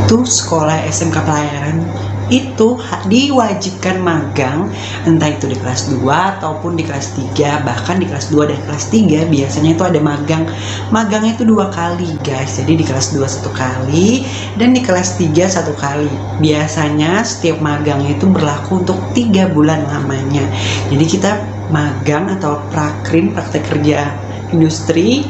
waktu sekolah SMK pelayaran itu diwajibkan magang, entah itu di kelas 2 ataupun di kelas 3. Bahkan di kelas 2 dan kelas 3 biasanya itu ada magang. Magangnya itu 2 kali guys. Jadi di kelas 2 1 kali dan di kelas 3 1 kali. Biasanya setiap magangnya itu berlaku untuk 3 bulan lamanya. Jadi kita magang atau prakrim, praktek kerja industri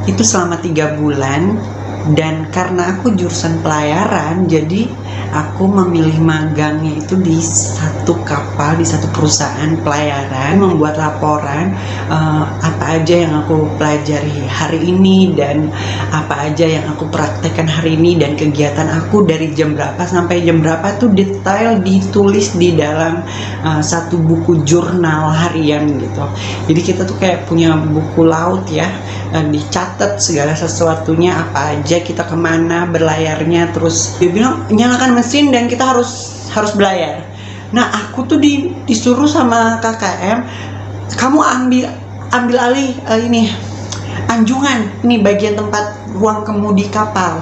itu selama 3 bulan. Dan karena aku jurusan pelayaran, jadi aku memilih magangnya itu di satu kapal, di satu perusahaan pelayaran, membuat laporan apa aja yang aku pelajari hari ini dan apa aja yang aku praktekkan hari ini, dan kegiatan aku dari jam berapa sampai jam berapa tuh detail ditulis di dalam satu buku jurnal harian gitu. Jadi kita tuh kayak punya buku laut ya, dicatat segala sesuatunya, apa aja, kita kemana berlayarnya. Terus dia bilang nyalakan mesin dan kita harus berlayar. Nah aku tuh disuruh sama KKM, kamu ambil alih ini anjungan, ini bagian tempat ruang kemudi kapal.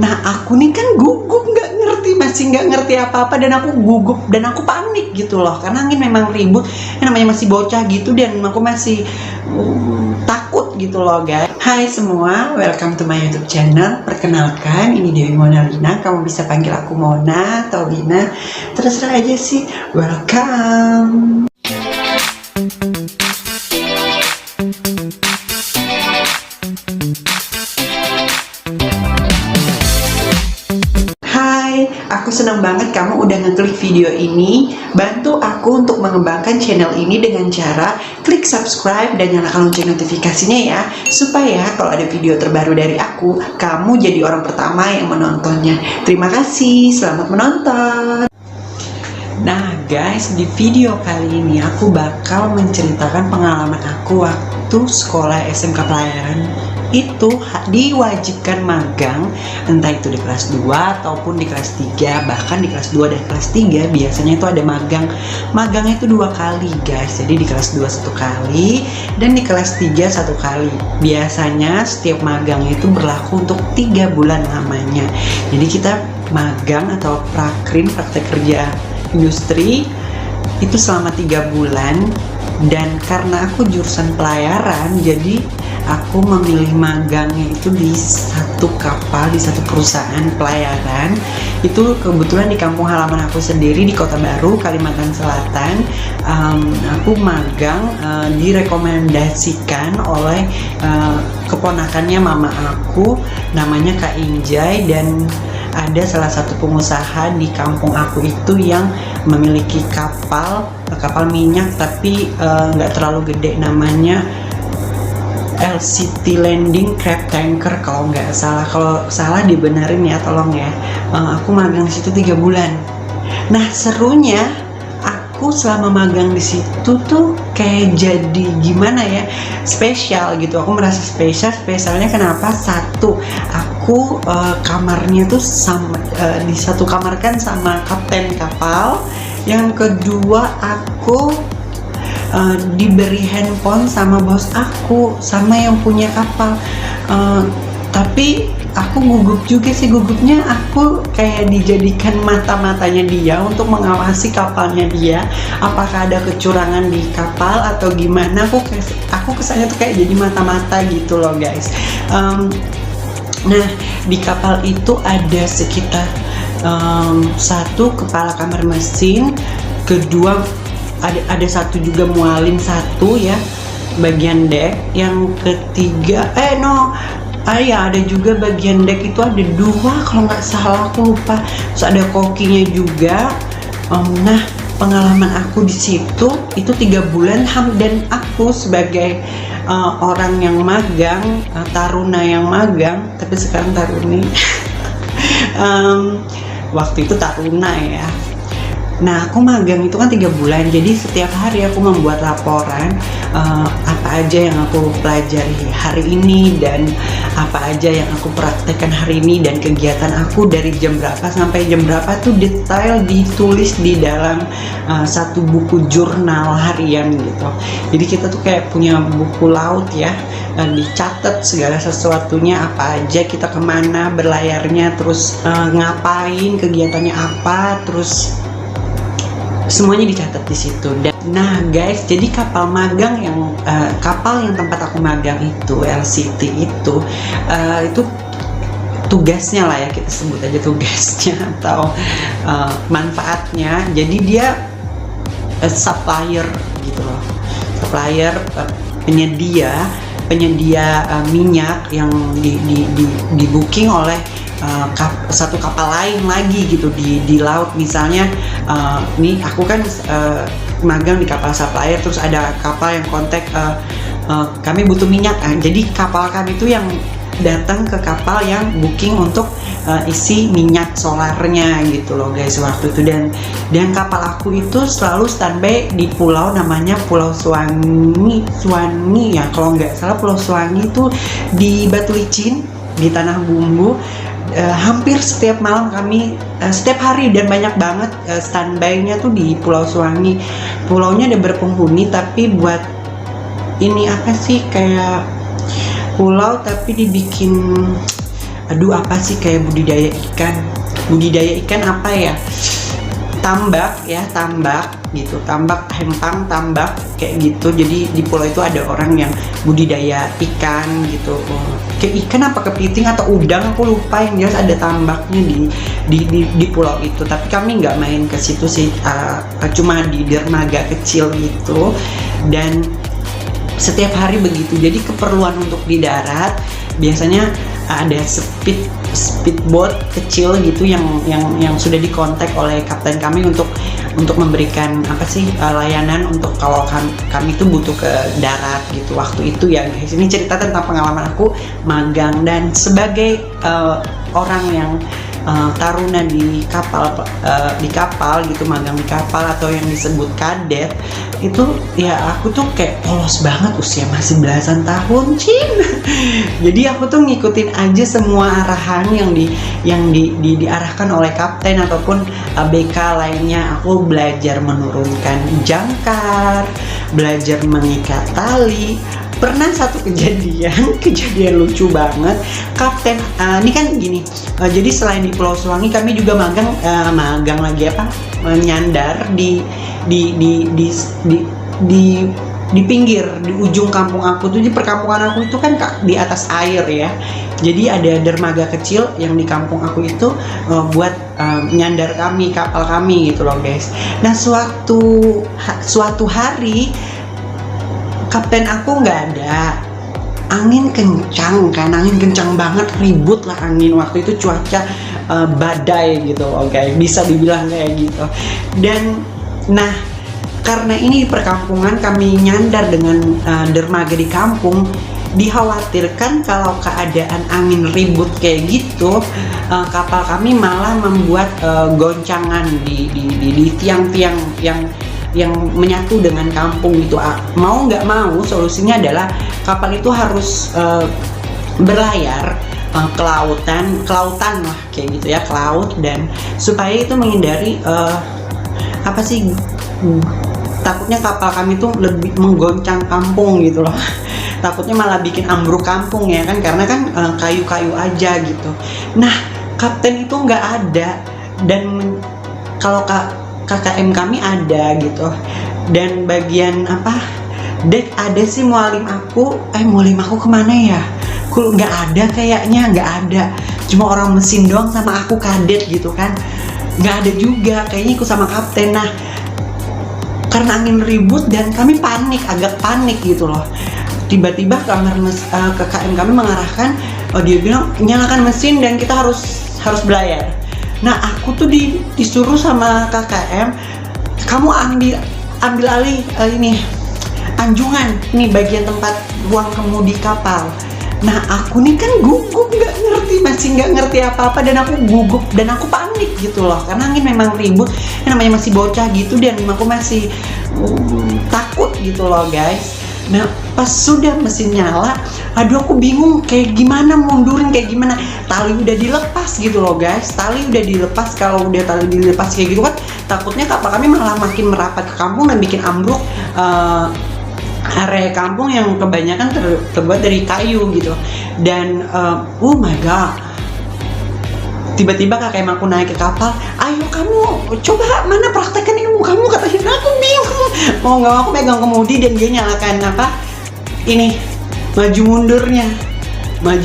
Nah aku nih kan gugup, masih nggak ngerti apa-apa, dan aku gugup dan aku panik gitu loh, karena angin memang ribut, namanya masih bocah gitu, dan aku masih takut gitu loh guys. Hai semua, welcome to my YouTube channel. Perkenalkan, ini Dewi Mona Lina. Kamu bisa panggil aku Mona atau Lina, terserah aja sih. Welcome. Aku senang banget kamu udah ngeklik video ini. Bantu aku untuk mengembangkan channel ini dengan cara klik subscribe dan nyalakan lonceng notifikasinya ya, supaya kalau ada video terbaru dari aku, kamu jadi orang pertama yang menontonnya. Terima kasih, selamat menonton. Nah guys, di video kali ini aku bakal menceritakan pengalaman aku waktu sekolah SMK pelayaran itu diwajibkan magang, entah itu di kelas 2 ataupun di kelas 3. Bahkan di kelas 2 dan kelas 3 biasanya itu ada magang. Magangnya itu 2 kali guys. Jadi di kelas 2 1 kali dan di kelas 3 1 kali. Biasanya setiap magangnya itu berlaku untuk 3 bulan lamanya. Jadi kita magang atau prakrim, praktek kerja industri itu selama 3 bulan. Dan karena aku jurusan pelayaran, jadi aku memilih magangnya itu di satu kapal, di satu perusahaan pelayaran. Itu kebetulan di kampung halaman aku sendiri di Kota Baru, Kalimantan Selatan. Aku magang direkomendasikan oleh keponakannya mama aku, namanya Kak Injay, dan ada salah satu pengusaha di kampung aku itu yang memiliki kapal minyak, tapi nggak terlalu gede, namanya LCT Landing Crab Tanker kalau nggak salah. Kalau salah dibenerin ya, tolong ya. Aku magang di situ 3 bulan. Nah serunya aku selama magang di situ tuh kayak jadi gimana ya, spesial gitu. Aku merasa spesialnya kenapa? Satu, aku kamarnya tuh sama di satu kamar kan sama kapten kapal. Yang kedua, aku diberi handphone sama bos aku, sama yang punya kapal. Tapi aku gugup juga sih. Gugupnya aku kayak dijadikan mata-matanya dia untuk mengawasi kapalnya dia, apakah ada kecurangan di kapal atau gimana. Aku kesannya tuh kayak jadi mata-mata gitu loh guys. Nah di kapal itu ada sekitar 1 kepala kamar mesin, kedua ada 1 juga mualin 1 ya, bagian dek. Yang ketiga ada juga bagian dek itu ada 2 kalau nggak salah, aku lupa. Terus ada kokinya juga. Nah pengalaman aku di situ itu 3 bulan, dan aku sebagai orang yang magang, taruna yang magang, tapi sekarang taruni. Waktu itu taruna ya. Nah aku magang itu kan 3 bulan, jadi setiap hari aku membuat laporan apa aja yang aku pelajari hari ini dan apa aja yang aku praktekkan hari ini, dan kegiatan aku dari jam berapa sampai jam berapa tuh detail ditulis di dalam satu buku jurnal harian gitu. Jadi kita tuh kayak punya buku laut ya, dicatat segala sesuatunya, apa aja, kita kemana berlayarnya, terus ngapain, kegiatannya apa, terus semuanya dicatat di situ. Nah guys, jadi kapal yang tempat aku magang itu, LCT itu tugasnya lah ya, kita sebut aja tugasnya atau manfaatnya. Jadi dia supplier gitu loh, supplier, penyedia minyak yang di booking oleh satu kapal lain lagi gitu di laut. Misalnya nih aku kan magang di kapal supplier, terus ada kapal yang kontak kami butuh minyak, jadi kapal kami itu yang datang ke kapal yang booking untuk isi minyak solarnya gitu loh guys waktu itu. Dan kapal aku itu selalu standby di pulau namanya Pulau Suwangi ya kalau nggak salah. Pulau Suwangi itu di Batu Licin, di Tanah Bumbu. Hampir setiap malam kami, setiap hari, dan banyak banget standby-nya tuh di Pulau Suwangi. Pulaunya ada berpenghuni, tapi buat ini apa sih, kayak pulau tapi dibikin, apa sih, kayak budidaya ikan apa ya, tambak gitu, tambak hempang, tambak kayak gitu. Jadi di pulau itu ada orang yang budidaya ikan gitu, kayak ikan apa kepiting atau udang aku lupa, yang jelas ada tambaknya di pulau itu. Tapi kami nggak main ke situ sih, cuma di dermaga kecil gitu. Dan setiap hari begitu. Jadi keperluan untuk di darat biasanya ada speedboat kecil gitu yang sudah dikontak oleh kapten kami untuk memberikan apa sih, layanan untuk kalau kami itu butuh ke darat gitu waktu itu ya guys. Ini cerita tentang pengalaman aku magang, dan sebagai orang yang taruna di kapal gitu, magang di kapal atau yang disebut kadet itu ya, aku tuh kayak polos banget, usia masih belasan tahun jadi aku tuh ngikutin aja semua arahan yang diarahkan oleh kapten ataupun BK lainnya. Aku belajar menurunkan jangkar, belajar mengikat tali. Pernah satu kejadian lucu banget. Kapten ini kan gini, jadi selain di Pulau Suwangi kami juga magang lagi nyandar di pinggir, di ujung kampung aku tuh. Di perkampungan aku itu kan di atas air ya, jadi ada dermaga kecil yang di kampung aku itu buat nyandar kapal kami gitu loh guys. Nah suatu hari kapten aku nggak ada, angin kencang banget, ribut lah angin waktu itu, cuaca badai gitu, oke, bisa dibilang kayak gitu. Dan nah karena ini di perkampungan, kami nyandar dengan dermaga di kampung, dikhawatirkan kalau keadaan angin ribut kayak gitu, kapal kami malah membuat goncangan di tiang-tiang yang menyatu dengan kampung gitu. Mau nggak mau solusinya adalah kapal itu harus berlayar ke lautan lah kayak gitu ya, ke laut, dan supaya itu menghindari takutnya kapal kami tuh lebih menggoncang kampung gitu loh takutnya malah bikin ambruk kampung ya kan, karena kan kayu-kayu aja gitu. Nah kapten itu nggak ada, dan kalau KKM kami ada gitu, dan bagian dek ada sih mualim aku kemana ya, nggak ada kayaknya, nggak ada, cuma orang mesin doang sama aku kadet gitu kan, nggak ada juga kayaknya, ikut sama kapten. Nah karena angin ribut dan kami agak panik gitu loh, tiba-tiba KKM kami mengarahkan, dia bilang nyalakan mesin dan kita harus belayar. Nah aku tuh disuruh sama KKM, kamu ambil alih ini anjungan, nih bagian tempat ruang kemudi kapal. Nah aku nih kan gugup, masih nggak ngerti apa-apa, dan aku gugup dan aku panik gitu loh, karena angin memang ribut, namanya masih bocah gitu, dan aku masih takut gitu loh guys. Nah pas sudah mesin nyala, aduh aku bingung kayak gimana mundurin, kayak gimana. Tali udah dilepas gitu loh guys, tali udah dilepas. Kalau udah tali dilepas kayak gitu kan, takutnya kapal kami malah makin merapat ke kampung dan bikin ambruk area kampung yang kebanyakan terbuat dari kayu gitu. Dan oh my god, tiba-tiba kakek aku naik ke kapal, ayo kamu coba mana praktekkan ilmu kamu, katanya. Aku bingung mau nggak mau aku pegang kemudi dan dia nyalakan ini maju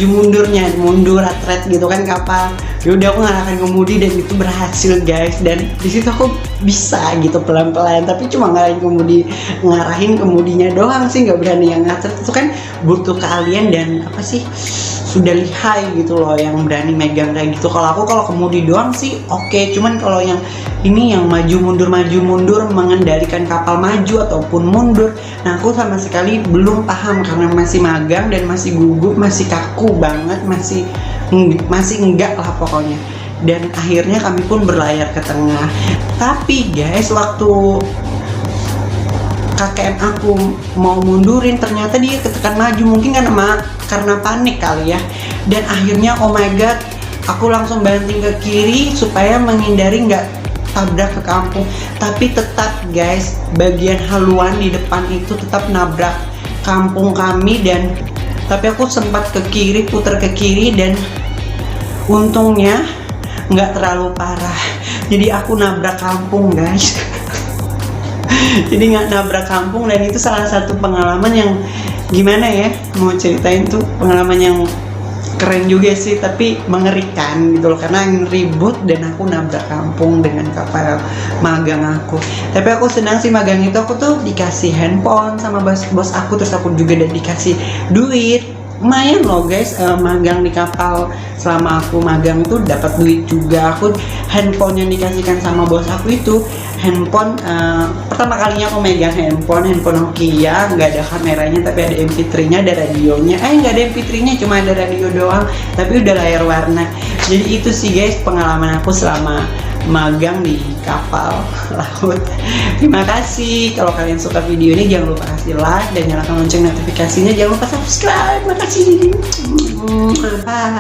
mundurnya mundur retret gitu kan kapal. Yaudah aku ngarahkan kemudi dan itu berhasil guys. Dan di situ aku bisa gitu pelan-pelan, tapi cuma ngarahin kemudinya doang sih, nggak berani yang ngatur. Itu kan butuh keahlian dan sudah lihai gitu loh yang berani megang kayak gitu. Kalau kemudi doang sih oke. Cuman kalau yang ini yang maju mundur mengendalikan kapal maju ataupun mundur, nah aku sama sekali belum paham karena masih magang dan masih gugup, masih kaku banget, masih enggak lah pokoknya. Dan akhirnya kami pun berlayar ke tengah. Tapi guys, waktu KKM aku mau mundurin, ternyata dia ketekan maju, mungkin karena panik kali ya. Dan akhirnya oh my god, aku langsung banting ke kiri supaya menghindari nggak tabrak ke kampung. Tapi tetap guys, bagian haluan di depan itu tetap nabrak kampung kami. Dan tapi aku sempat ke kiri, putar ke kiri, dan untungnya nggak terlalu parah. Jadi aku nabrak kampung guys. Jadi nggak nabrak kampung. Dan itu salah satu pengalaman yang gimana ya, mau ceritain tuh pengalaman yang keren juga sih, tapi mengerikan gitu loh, karena ribut dan aku nabrak kampung dengan kapal magang aku. Tapi aku senang sih magang itu, aku tuh dikasih handphone sama bos aku, terus aku juga dikasih duit. Lumayan loh guys, magang di kapal selama aku magang itu dapat duit juga. Aku handphone yang dikasihkan sama bos aku itu handphone pertama kalinya aku megang handphone Nokia, nggak ada kameranya tapi ada MP3-nya, ada radionya. Nggak ada MP3-nya, cuma ada radio doang, tapi udah layar warna. Jadi itu sih guys pengalaman aku selama magang di kapal laut. Terima kasih. Kalau kalian suka video ini jangan lupa kasih like dan nyalakan lonceng notifikasinya. Jangan lupa subscribe. Makasih. Bye.